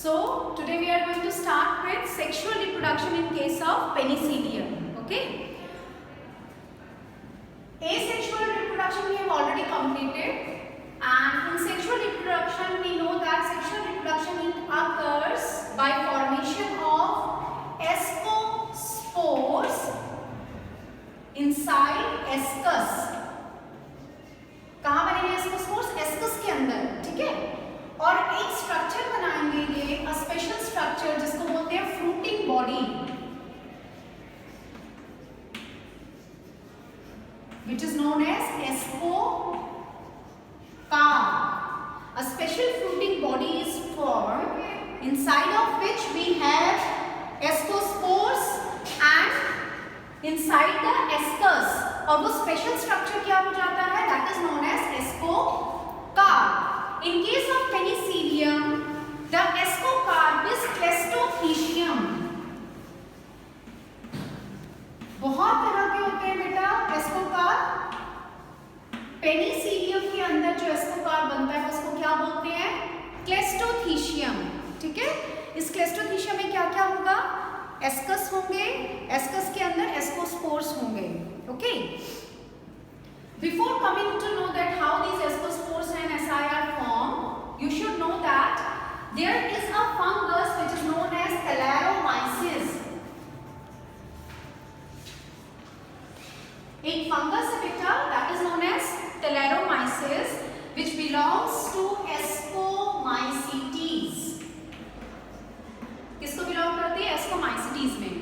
So today we are going to start with sexual reproduction in case of penicillium. Okay. Asexual reproduction we have already completed, and in sexual reproduction we know that sexual reproduction occurs by formation of ascospores inside ascus. कहाँ बनेंगे ascospores? ascus के अंदर, ठीक है? और एक structure बनाएंगे ये स्पेशल स्ट्रक्चर जिसको बोलते हैं fruiting body, which is known as ascocarp. A special fruiting body is formed inside of which we have ascospores and inside the ascus, और वो स्पेशल स्ट्रक्चर क्या हो जाता है? That is known as ascocarp. In case of penicillium, the ascocarp is cleistothecium. बहुत तरह के होते हैं बेटा ascocarp. पेनिसिलियम के अंदर जो ascocarp बनता है उसको क्या बोलते हैं? cleistothecium. ठीक है? इस cleistothecium में क्या क्या होगा? ascus होंगे, ascus के अंदर ascospores होंगे. Okay? Before coming to know that how these ascospores and asci are formed, you should know that there is a fungus which is known as Thalaromyces. एक fungus है बेटा that is known as Thalaromyces, which belongs to Ascomycetes. किसको belong करती है? Ascomycetes में.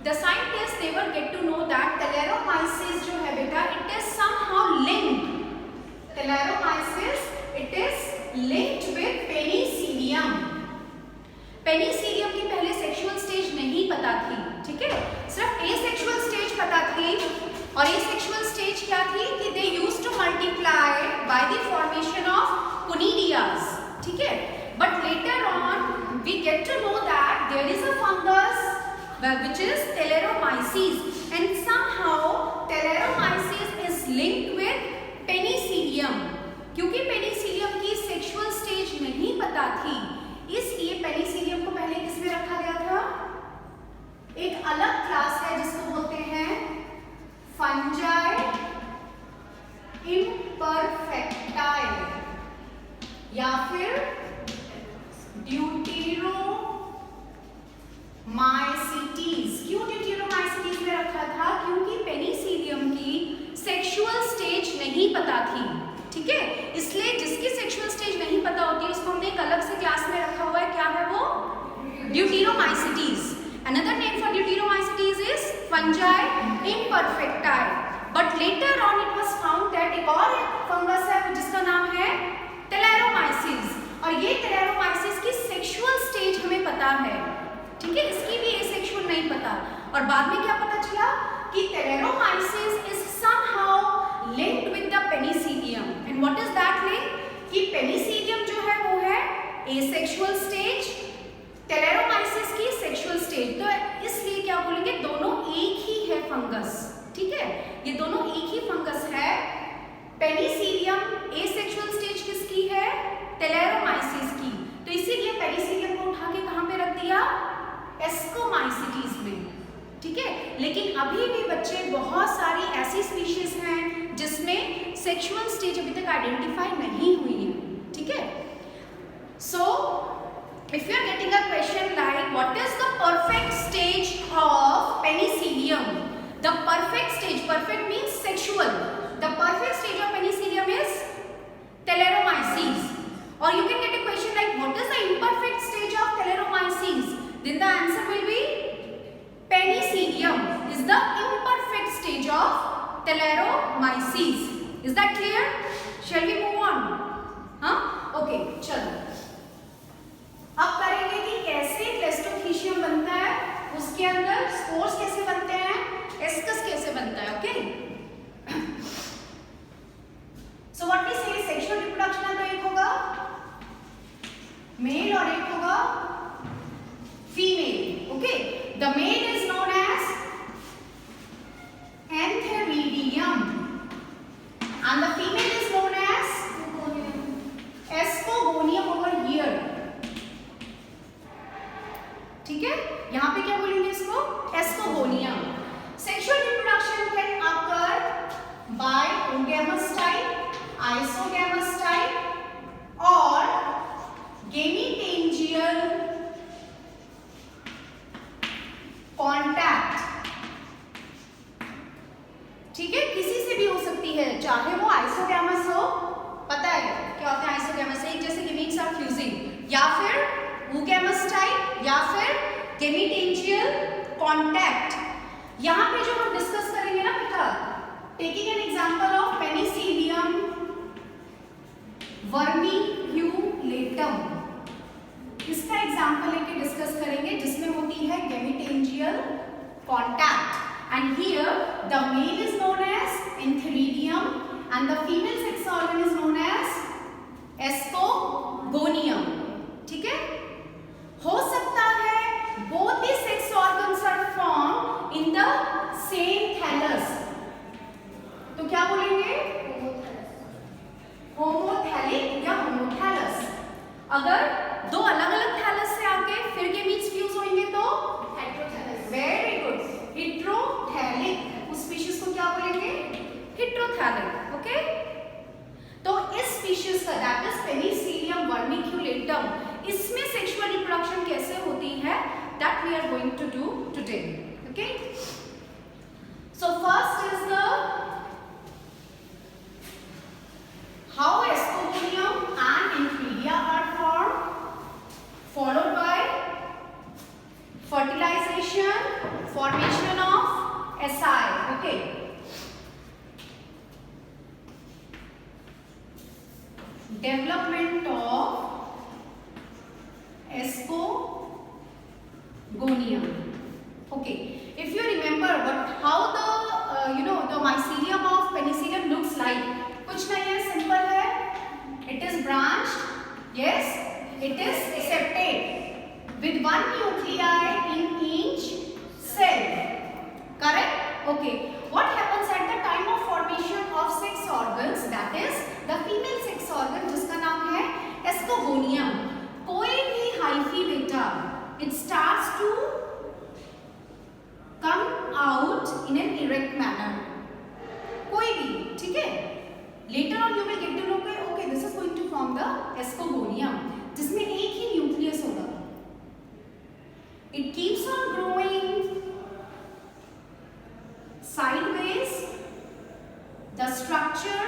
The scientists never get to know that Thalaromyces जो है बेटा, it is somehow linked. Thalaromyces, it is linked with Penicillium. Penicillium की पहले सेक्सुअल स्टेज नहीं पता थी, ठीक है? सिर्फ एसेक्सुअल स्टेज पता थी, और एसेक्सुअल स्टेज क्या थी कि they used to multiply by the formation of conidias, ठीक है? But later on we get to know that there is a fungus which is Thalaromyces, and somehow Thalaromyces is linked with Penicillium. क्योंकि Penicillium की sexual stage नहीं पता थी, इसलिए Penicillium को पहले किसमें रखा गया था? एक अलग क्लास है जिसको बोलते हैं फंजाई इम्परफेक्टाइल या फिर ड्यूटेरोमाइसीटीज. क्यों ड्यूटेरोमाइसीटीज में रखा था? क्योंकि पेनिसिलियम की सेक्सुअल स्टेज नहीं पता थी, ठीक है? इसलिए जिसकी सेक्सुअल स्टेज नहीं पता होती है उसको हमने एक अलग से क्लास में रखा हुआ है. क्या है वो? ड्यूटेरोमाइसीटीज. Another name for Deuteromycetes is fungi imperfecti. But later on it was found that एक और फंगस है जिसका नाम है Thalaromyces, और ये Thalaromyces की सेक्सुअल स्टेज हमें पता है, ठीक है? इसकी भी एसेक्सुअल नहीं पता, और बाद में क्या पता चला कि Thalaromyces is somehow linked with the Penicillium. And what is that link? कि Penicillium जो है वो है asexual stage, Thalaromyces की सेक्सुअल स्टेज. तो इसलिए क्या बोलेंगे? दोनों एक ही है फंगस, ठीक है? ये दोनों एक ही फंगस है. पेनिसिलियम एसेक्सुअल स्टेज किसकी है? Thalaromyces की. तो इसीलिए पेनिसिलियम को उठा के कहाँ पे रख दिया? Ascomycetes में, ठीक है? लेकिन अभी भी बच्चे बहुत सारी ऐसी स्पीशीज हैं जिसमें सेक्सुअल स्टेज अभी तक आइडेंटिफाई नहीं हुई है, ठीक है? सो if you are getting a question like what is the perfect stage of penicillium? The perfect stage, perfect means sexual. The perfect stage of penicillium is Thalaromyces. Or you can get a question like what is the imperfect stage of Thalaromyces? Then the answer will be Penicillium is the imperfect stage of Thalaromyces. Is that clear? Shall we move on? हाँ? Okay, चलो. अब करेंगे कि कैसे क्लेस्टोथीशियम बनता है, उसके अंदर स्पोर्स कैसे बनते हैं, एस्कस कैसे बनता है. Okay? So what we say sexual reproduction तो एक होगा मेल और एक होगा female. Okay? The male is known as antheridium and the female is known as Ascogonium over here. ठीक है, यहाँ पे क्या बोलेंगे इसको? Ascogonium. Sexual reproduction can occur by oogamous type, isogamous type और गेमीटेंजियल कॉन्टैक्ट। ठीक है, किसी से भी हो सकती है, चाहे वो आइसोगैमस हो, पता है क्या होता है आइसोगैमस, एक जैसे गेमीट्स आर फ्यूजिंग, या फिर ओगैमस टाइप या फिर गेमीटेंजियल कॉन्टैक्ट। यहाँ पे जो हम डिस्कस करेंगे ना बेटा, taking an example of penicillium vermiculatum, इसका एग्जांपल लेके डिस्कस करेंगे जिसमें होती है gametangial contact. And here the male is known as Antheridium and the female sex organ is known as Escogonium. ठीक है, हो सकता है both the sex organs are formed in the same thallus, तो क्या बोलेंगे? होमोथैलिक या होमोथैलस। अगर दो अलग अलग थैलस से आके फिर गेमीट्स फ्यूज होंगे तो हेटेरोथैलस। Very good, हेटेरोथैलिक। उस स्पीशीज को क्या बोलेंगे? हेटेरोथैलिक। ओके, तो इस स्पीशीज का दैट इज पेनिसिलियम वर्मिक्यूलेटम, इसमें सेक्सुअल रिप्रोडक्शन कैसे होती है that we are going to do today. Okay, so first is the how Escogonium and Antheridia are formed, followed by fertilization, formation of SI. Okay, development of Escogonium. Okay, if you remember how the the mycelium of penicillium looks like, कुछ नहीं है, simple है, it is branched, yes, it is septate with one nuclei in each cell, correct? Okay, what happens at the time of formation of sex organs, that is the female sex organ जिसका नाम है Escogonium, कोई भी hyphae बेटा it starts to come out in an erect manner, कोई भी, ठीक है। Later on you will get to know that okay this is going to form the Escogonium जिसमें एक ही न्यूक्लियस होगा। It keeps on growing sideways, the structure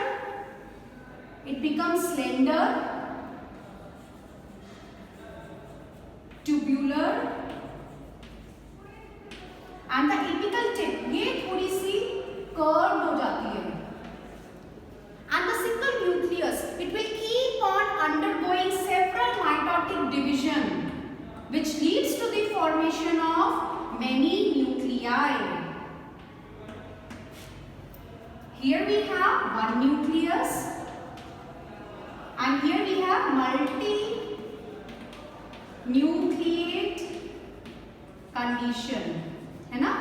it becomes slender, tubular and the apical tip ये थोड़ी सी curved हो जाती है। And the single nucleus, it will keep on undergoing several mitotic division, which leads to the formation of many nuclei. Here we have one nucleus, and here we have multi-nucleate condition, है ना?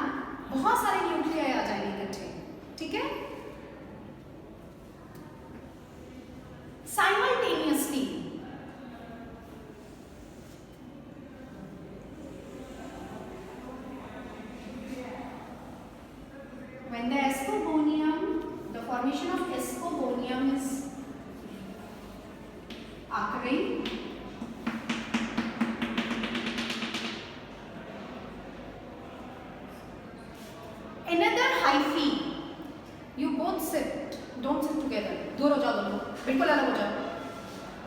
बहुत सारे nuclei आ जाएंगे इकट्ठे, ठीक है? Simultaneously, when the Escogonium, the formation of Escogonium is occurring, another hyphae, you both sit, don't sit together, दूर हो जाओ दोनों, बिल्कुल अलग हो जाओ।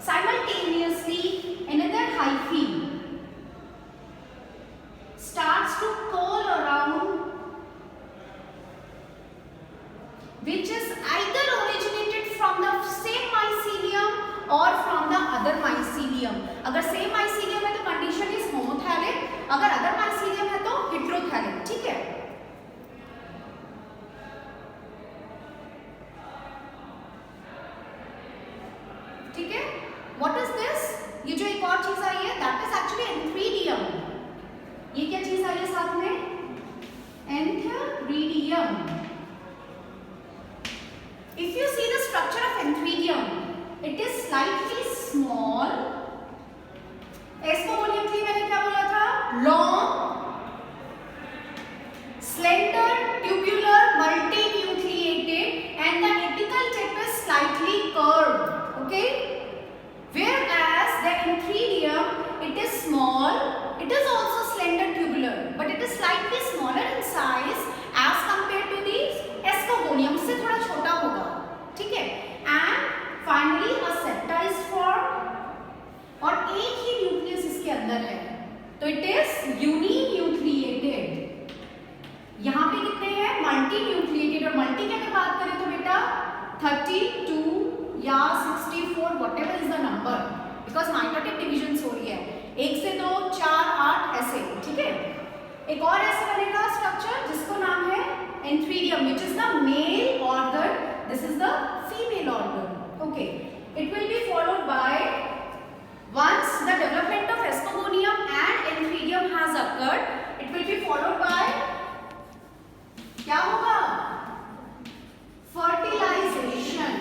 Simultaneously, another hyphae starts to curl around, which is either originated from the same mycelium or from the other mycelium. अगर same mycelium है तो condition is homothallic, अगर other mycelium है तो heterothallic, ठीक है? ठीक है, what is this? ये जो एक और चीज आई है that is actually Antheridium. ये क्या चीज आई है साथ में? Antheridium. If you see the structure of Antheridium, it is slightly small. Escogonium थी, मैंने क्या बोला था? Long अंदर है, तो इट इज यूनिन्यूक्लिएटेड। यहाँ पे कितने हैं? Multi nucleated. और मल्टी की अगर बात करें तो बेटा 32 या 64 whatever is the number, because mitotic division हो रही है, 1 से 2 4 8 ऐसे, ठीक है। एक और ऐसे बनेगा स्ट्रक्चर जिसको नाम है antheridium, which is the male organ, this is the female organ. Okay, it will be followed by, once the development of Escogonium and Entheridium has occurred, it will be followed by क्या होगा? Fertilization.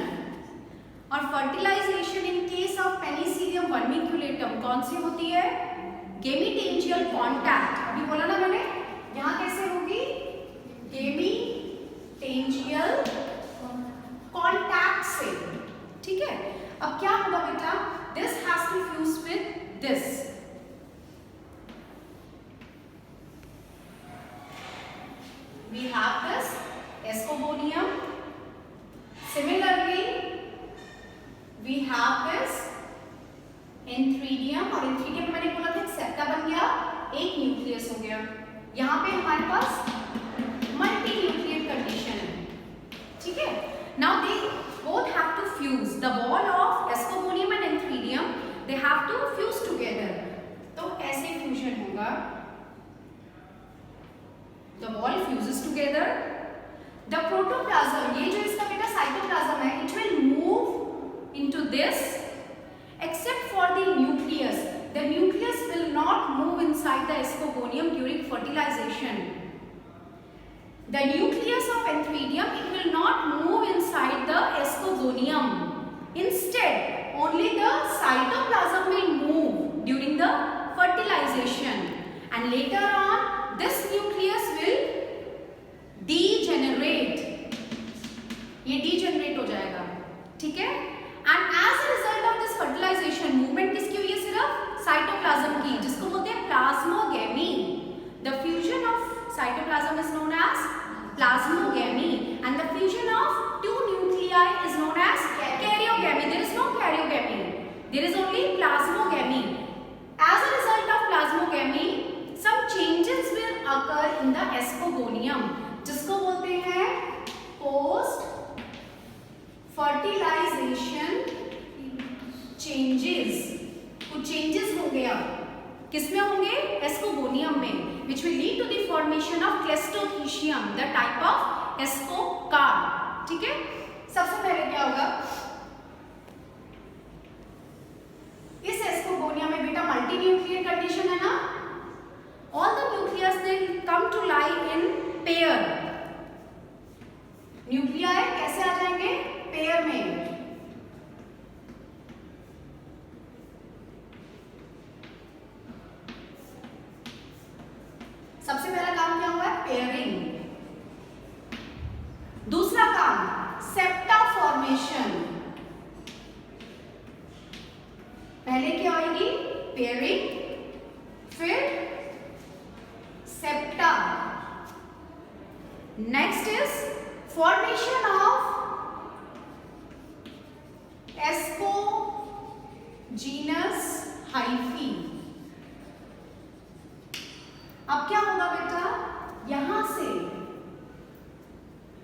और fertilization in case of penicillium vermiculatum कौन सी होती है? Gametangial contact. अभी बोला ना मैंने, यहां कैसे होगी? गेमीटेंजियल कॉन्टैक्ट से, ठीक है। अब क्या होगा बेटा? This has to fuse with this, we have this Escogonium. Similarly, we have this Entheridium, और Entheridium मैंने बोला था एक सेप्टा बन गया, एक न्यूक्लियस हो गया। यहाँ पे हमारे पास मल्टी न्यूक्लिएट कंडीशन है, ठीक है। Now they both have to fuse. The wall of Escogonium and Entheridium, they have to fuse together. तो ऐसे फ्यूजन होगा, the wall fuses together, the protoplasm, ये जो इसका बेटा साइटोप्लाज्म है, it will move into this except for the nucleus. The nucleus will not move inside the Escogonium during fertilization. The nucleus of Entheridium, it will not move inside the Escogonium. Instead, only the cytoplasm will move during the fertilization, and later on this nucleus will degenerate, ये degenerate हो जाएगा, ठीक है। And as a result of this fertilization, movement किसकी हुई है? सिर्फ cytoplasm की, जिसको बोलते हैं plasmogamy. The fusion of cytoplasm is known as plasmogamy, and the fusion of two nuclei is known as karyogamy. There is no karyogamy, there is only plasmogamy. As a result of plasmogamy, some changes will occur in the Escogonium, जिसको बोलते हैं post fertilization changes। कुछ changes होंगे, अब किसमें होंगे? Escogonium में, which will lead to the formation of Cleistothecium, the type of Escocar, ठीक है। सबसे पहले क्या होगा? इस Escogonium में बेटा मल्टी न्यूक्लिएट कंडीशन है ना, all the nucleus they come to lie in pair। Nuclei कैसे आ जाएंगे? पेयर में। सबसे पहला काम क्या हुआ है? पेयरिंग। दूसरा काम सेप्टा फॉर्मेशन। पहले क्या आएगी? पेयरिंग, फिर septa. Next is formation of Escogenous hyphae। अब क्या होगा बेटा? यहां से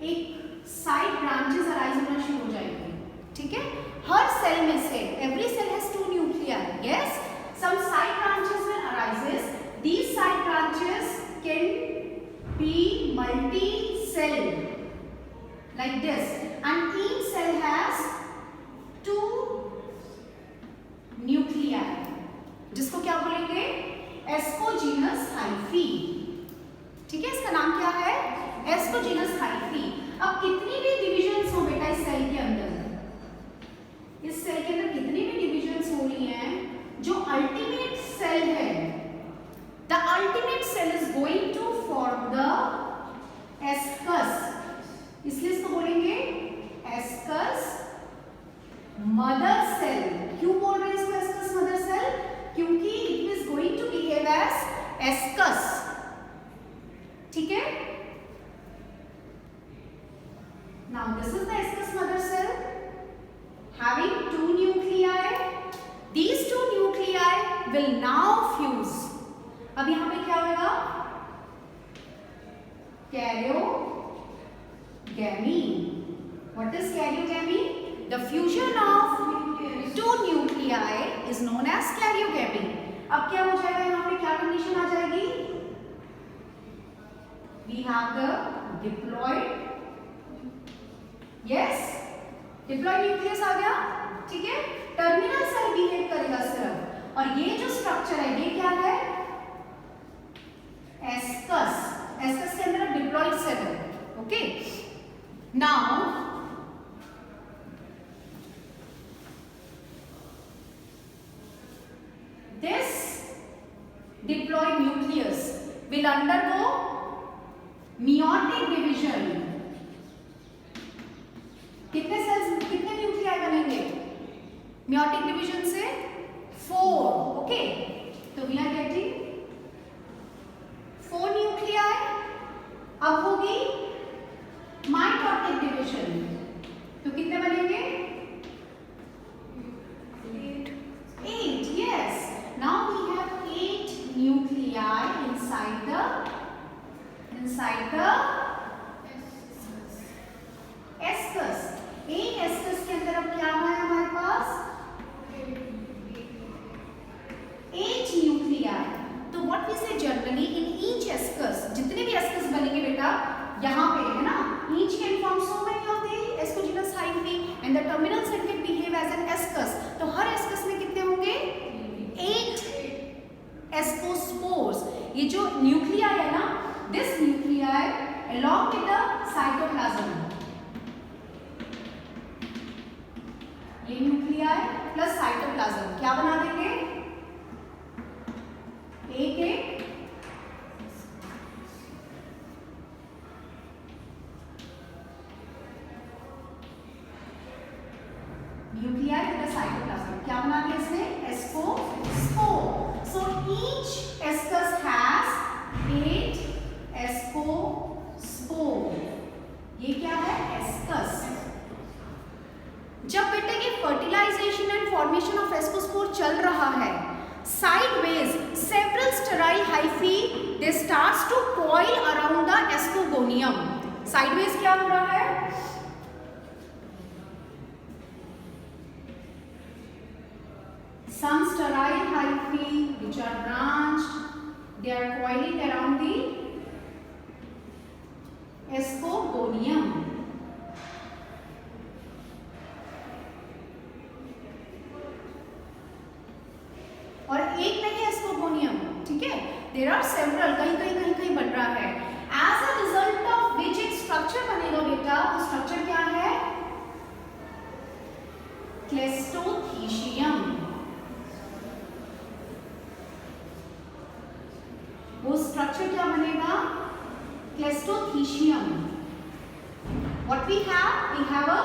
एक साइड ब्रांचेस अराइज होना शुरू हो जाएंगे, ठीक है। हर सेल में से, every cell has two nuclei, yes, some side branches will arises. These side branches can be multi-cell like this, and each cell has two nuclei, जिसको क्या बोलेंगे? Escogenous hyphae, ठीक है। इसका नाम क्या है? Escogenous hyphae। अब कितनी भी डिविजन्स हो बेटा इस सेल के अंदर, इस सेल के अंदर कितनी भी डिविजन्स हो रही हैं, जो अल्टीमेट सेल है, the ultimate cell is going to form the ascus, इसलिए इसको बोलेंगे एस्कस मदर सेल। क्यों बोल रहे हैं इसको एस्कस मदर सेल? क्योंकि it is going to behave as ascus, ठीक है। Now this is the ascus mother cell having two nuclei. These two nuclei will now fuse अब यहाँ पे क्या होगा? Karyogamy. What is karyogamy? The fusion of two nuclei is known as karyogamy. अब क्या हो जाएगा यहाँ पे? क्या कंडीशन आ जाएगी? We have the diploid. Yes, diploid nucleus आ गया. ठीक है, टर्मिनल सेल बिहेव करेगा सिर्फ. और ये जो स्ट्रक्चर है ये क्या है? एस्कस. एस्कस के अंदर डिप्लॉइड सेल है. Okay, now this diploid nucleus will undergo meiotic division. कितने सेल्स, कितने न्यूक्लियाई बनेंगे meiotic division से? 4. ओके, तो वी आर गेटिंग 4 न्यूक्लियाई. अब होगी माइटोटिक डिविजन. तो कितने बनेंगे? 8. Yes. Now we have 8 nuclei inside the ascus. 8 ascus के अंदर अब क्या है हमारे पास? 8 न्यूक्लियाई. तो what we say generally in each ascus, जितने भी एस्कस बनेंगे बेटा यहाँ पे है ना, each can form so many of the ascogenous hyphae and the terminal cell can behave as an ascus. तो हर एस्कस में कितने होंगे? 8 एस्कोस्पोर्स. ये जो न्यूक्लियाई है ना, this nuclei along with the cytoplasm, ये न्यूक्लियाई प्लस साइटोप्लाज्म क्या बना देंगे? एक न्यूक्लियाई विद द साइटोप्लाज्म क्या बना दिया इसने? Ascospore. So each ascus has 8 ascospore. ये क्या है? एस्कस. जब बेटे ये fertilization and formation of ascospore चल रहा है, sideways several sterile hyphae they starts to coil around the ascogonium. Sideways क्या हो रहा है? Some sterile hyphae which are branched, they are coiling around the ascogonium. और एक नहीं एस्कोगोनियम, ठीक है, देयर आर सेवरल, कहीं बन रहा है. As a result of which एक स्ट्रक्चर बनेगा बेटा. वो स्ट्रक्चर क्या है? क्लेस्टोथीशियम. वो स्ट्रक्चर क्या बनेगा? क्लेस्टोथीशियम. What we have a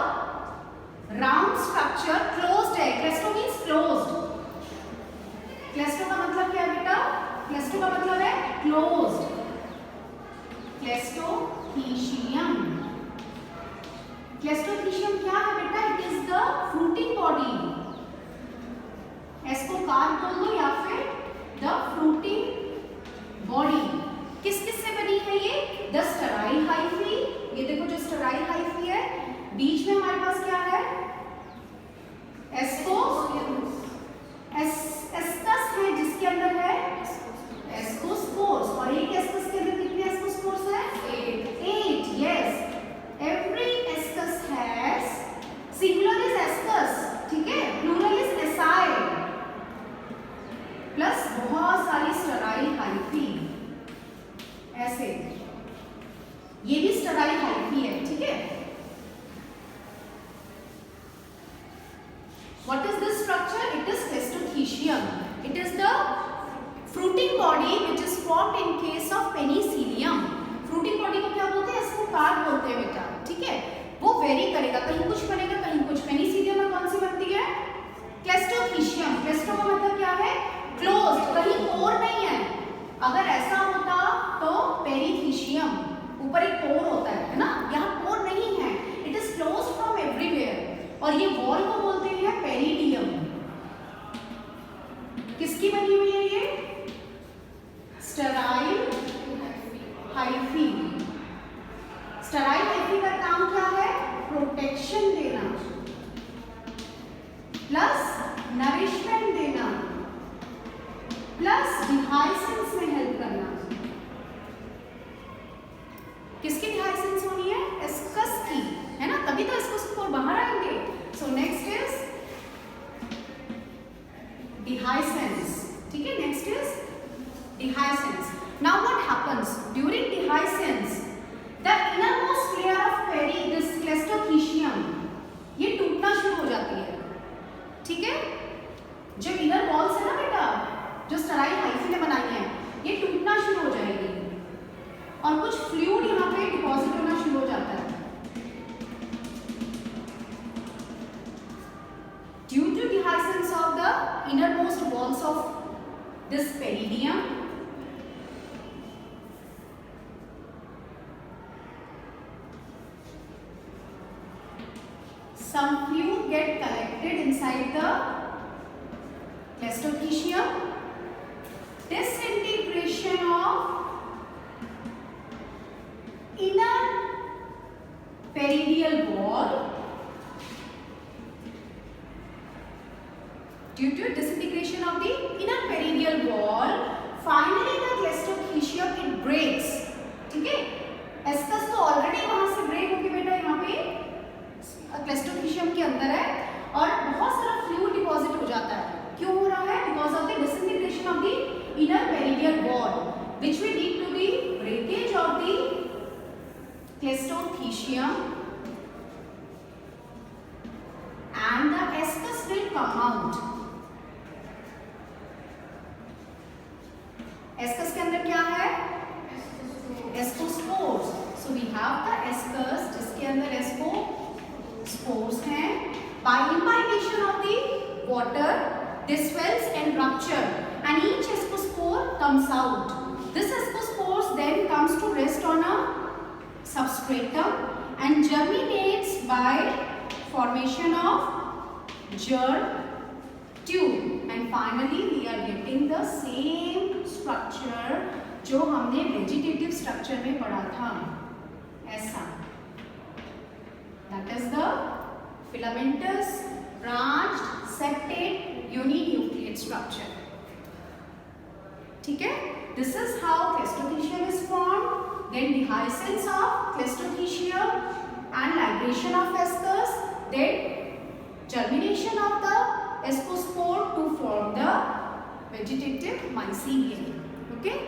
round structure, closed है. क्लेस्टो means closed. क्लेस्टो का मतलब क्या है बेटा? क्लेस्टो का मतलब है closed. क्लेस्टोथीशियम. क्लेस्टोथीशियम क्या है बेटा? It is the fruiting body. Ascocarp बोल दो या फिर द फ्रूटिंग बॉडी. किस से बनी है ये? The sterile hyphae. ये देखो जो स्टेराइल हाइफी है, बीच में हमारे पास क्या है? एस्कस है जिसके अंदर है एस्कोस्पोर्स. और एक एस्कस के अंदर कितने एस्कोस्पोर्स है? 8. Yes, every ascus has, singular is ascus, ठीक है, प्लूरल इज एसाई, प्लस बहुत सारी स्टेराइल हाइफी. ऐसे ये भी स्टेराइल हाइफी है, ठीक है. What is this structure? It is Clestothecium. It is the fruiting body which is formed in case of Penicillium. Fruiting body को क्या बोलते हैं? इसको कार्प बोलते हैं बेटा, ठीक है. वो वेरी करेगा, कहीं कुछ बनेगा कहीं कुछ. पेनिसिलियम में कौन सी बनती है? Clestothecium. क्लेस्टो का मतलब क्या है? क्लोज्ड, कहीं पोर नहीं है. अगर ऐसा होता तो पेरिथीशियम, ऊपर एक पोर होता है ना, यहाँ पोर नहीं है. It is closed from everywhere. और ये वॉल को बोलते हैं पेरिडियम. किसकी बनी हुई है ये? हाइफी। स्टेराइल हाइफी का काम क्या है? प्रोटेक्शन देना प्लस नरिशमेंट देना प्लस डिहाइसेंस में हेल्प करना। किसकी डिहाइसेंस होनी है? एस्कस की, है ना, तभी तो एस्कोस्पोर बाहर आएंगे। सो नेक्स्ट इज डिहाइसेंस, ठीक है, next is dehiscence. Now what happens during dehiscence? The innermost layer of this cleistothecium ये टूटना शुरू हो जाती है, ठीक है। जो इनर वॉल्स है ना बेटा, जो स्टेराइल हाइफी ने बनाई है, ये टूटना शुरू हो जाएगी और कुछ फ्लूइड यहाँ पे डिपॉजिट होना शुरू हो जाता है। Due to dehiscence of the innermost walls of this peridium, some fluid get collected inside the clestothecium. Disintegration of inner peridial wall. Due to disintegration of the inner peridial wall, finally the clestothecium it breaks. ठीक है, ascus तो already वहां से break होके बेटा यहाँ पे क्लेस्टोथीशियम के अंदर है और बहुत सारा फ्लूइड डिपॉजिट हो जाता है। क्यों हो रहा है? Because of the disintegration of the inner peridial wall which will lead to the breakage of the cleistothecium and the ascus will come out. Ascus के अंदर क्या है? Ascospores. So we have the ascus जिसके अंदर ascospores हैं। By imbibition of the water, they swells and rupture, and each ascospore comes out. This ascospores then comes to rest on a substratum and germinates by formation of germ tube. And finally, we are getting the same structure जो हमने vegetative structure में पढ़ा था, ऐसा। That is the filamentous, branched, septate, uninucleate structure. ठीक है? This is how clestothecium is formed. Then dehiscence of clestothecium and ligation of ascus. Then germination of the ascospore to form the vegetative mycelium. Okay?